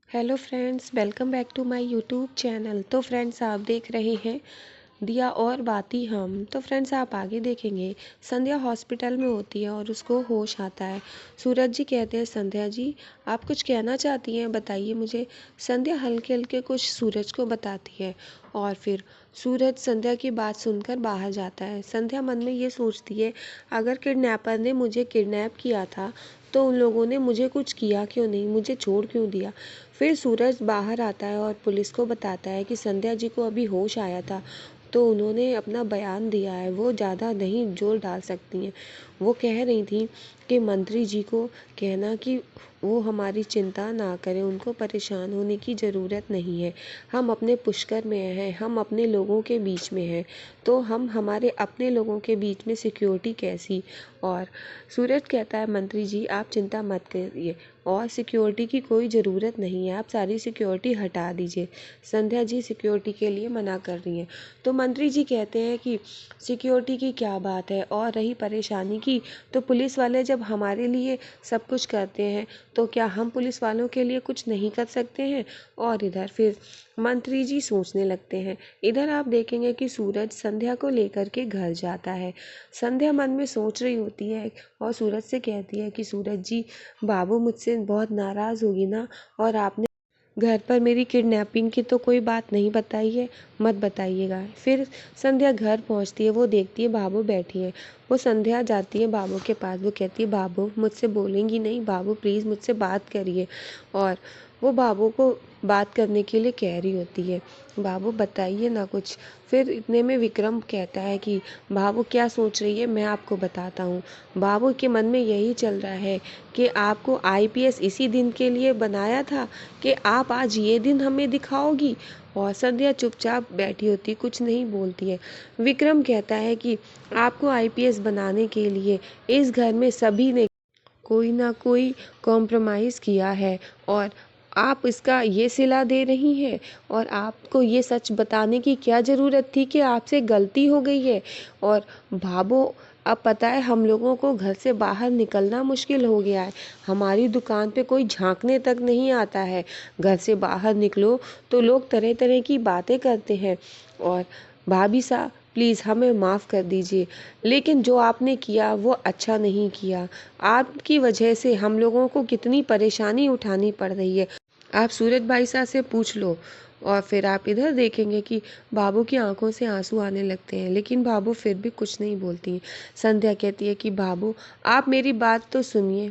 Hello friends, welcome back to my YouTube channel. तो friends, आप देख रहे हैं दिया और बाती हम। तो फ्रेंड्स, आप आगे देखेंगे संध्या हॉस्पिटल में होती है और उसको होश आता है। सूरज जी कहते हैं, संध्या जी आप कुछ कहना चाहती हैं, बताइए मुझे। संध्या हल्के हल्के कुछ सूरज को बताती है और फिर सूरज संध्या की बात सुनकर बाहर जाता है। संध्या मन में ये सोचती है, अगर किडनैपर ने मुझे किडनैप किया था तो उन लोगों ने मुझे कुछ किया क्यों नहीं, मुझे छोड़ क्यों दिया। फिर सूरज बाहर आता है और पुलिस को बताता है कि संध्या जी को अभी होश आया था, तो उन्होंने अपना बयान दिया है, वो ज़्यादा नहीं जोर डाल सकती हैं। वो कह रही थी कि मंत्री जी को कहना कि वो हमारी चिंता ना करें, उनको परेशान होने की ज़रूरत नहीं है। हम अपने पुष्कर में हैं, हम अपने लोगों के बीच में हैं, तो हम हमारे अपने लोगों के बीच में सिक्योरिटी कैसी। और सूरज कहता है, मंत्री जी आप चिंता मत करिए और सिक्योरिटी की कोई ज़रूरत नहीं है, आप सारी सिक्योरिटी हटा दीजिए। संध्या जी सिक्योरिटी के लिए मना कर रही हैं। तो मंत्री जी कहते हैं कि सिक्योरिटी की क्या बात है, और रही परेशानी की, तो पुलिस वाले जब हमारे लिए सब कुछ करते हैं तो क्या हम पुलिस वालों के लिए कुछ नहीं कर सकते हैं। और इधर फिर मंत्री जी सोचने लगते हैं। इधर आप देखेंगे कि सूरज संध्या को लेकर के घर जाता है। संध्या मन में सोच रही होती है और सूरज से कहती है कि सूरज जी बाबू मुझसे बहुत नाराज़ होगी ना, और आपने घर पर मेरी किडनैपिंग की तो कोई बात नहीं बताई है, मत बताइएगा। फिर संध्या घर पहुंचती है, वो देखती है बाबू बैठी है। वो संध्या जाती है बाबू के पास, वो कहती है बाबू मुझसे बोलेंगी नहीं, बाबू प्लीज़ मुझसे बात करिए। और वो बाबू को बात करने के लिए कह रही होती है, बाबू बताइए ना कुछ। फिर इतने में विक्रम कहता है कि बाबू क्या सोच रही है, मैं आपको बताता हूँ। बाबू के मन में यही चल रहा है कि आपको आईपीएस इसी दिन के लिए बनाया था कि आप आज ये दिन हमें दिखाओगी। और संध्या चुपचाप बैठी होती, कुछ नहीं बोलती है। विक्रम कहता है कि आपको आईपीएस बनाने के लिए इस घर में सभी ने कोई ना कोई कॉम्प्रोमाइज़ किया है, और आप इसका ये सिला दे रही हैं, और आपको ये सच बताने की क्या ज़रूरत थी कि आपसे गलती हो गई है। और भाभो, अब पता है हम लोगों को घर से बाहर निकलना मुश्किल हो गया है, हमारी दुकान पे कोई झांकने तक नहीं आता है। घर से बाहर निकलो तो लोग तरह तरह की बातें करते हैं। और भाभी साहब प्लीज़ हमें माफ़ कर दीजिए, लेकिन जो आपने किया वो अच्छा नहीं किया। आपकी वजह से हम लोगों को कितनी परेशानी उठानी पड़ रही है, आप सूरज भाई साहब से पूछ लो। और फिर आप इधर देखेंगे कि बाबू की आंखों से आंसू आने लगते हैं, लेकिन बाबू फिर भी कुछ नहीं बोलती हैं। संध्या कहती है कि बाबू आप मेरी बात तो सुनिए।